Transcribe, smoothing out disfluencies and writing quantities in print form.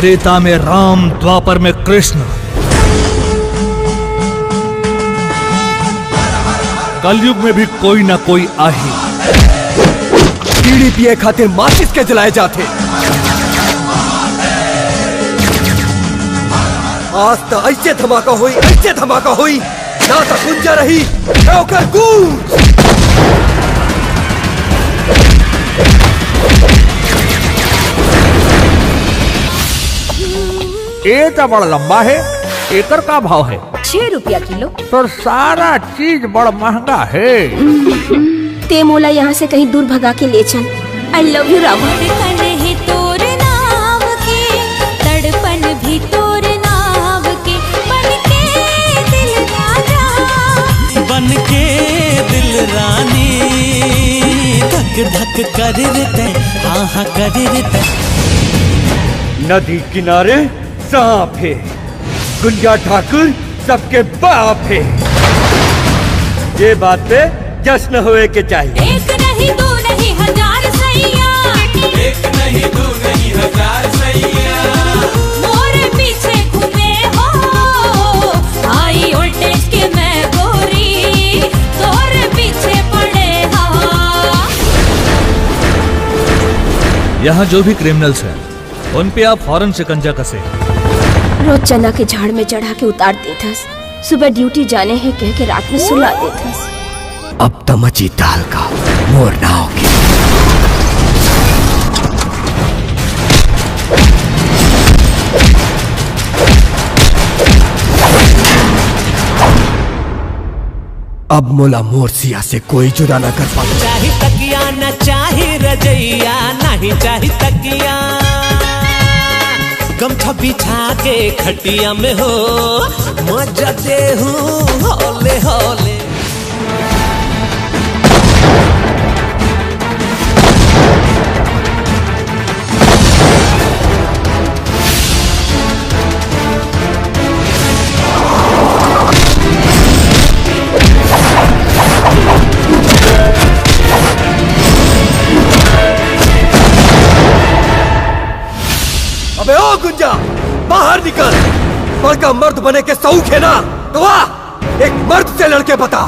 त्रेता में राम, द्वापर में कृष्ण, कलयुग में भी कोई ना कोई आही। बीड़ी पिए खातिर माचिस के जलाए जाते। आज तो ऐसे धमाका हुई, ऐसे धमाका हुई, ना तो गुंजा रही ठोकर गूंज। ये तो बड़ा लंबा है, एकर का भाव है? 6 रुपया किलो। तो सारा चीज बड़ा महंगा है। ते मोला यहाँ से कहीं दूर भगा के ले चल। आई लव यू रामा। तड़पन भी तोर नाव के, बन के दिल रानी, धक धक कर रहते, हाँ हाँ कर रहते। नदी किनारे सांप है, गुंजा ठाकुर सबके बाप है। ये बात पे जश्न होए के चाहिए। एक नहीं दो नहीं हजार सैया, एक नहीं दो नहीं हजार सैया, मोरे पीछे घूमे हो, आई ओल्टेज के मैं गोरी, तोरे पीछे पड़े हाँ। यहाँ जो भी क्रिमिनल्स हैं, उन पे आप फौरन शिकंजा कसे। रोज चना के झाड़ में चढ़ा के उतार देथस, सुबह ड्यूटी जाने है कह के रात में सुला देथस। अब तो मची दाल का मोर ना होगी। अब मोला मोरसिया से कोई जुदा न कर पाता। चाहे तकिया न चाहे रजैया, नहीं चाहे तकिया, गमछा बिछा के खटिया में हो, मजा दे हूँ हौले हौले। अबे ओ गुंजा, बाहर निकल। बड़का मर्द बने के शौक है ना, तो आ एक मर्द से लड़के बता।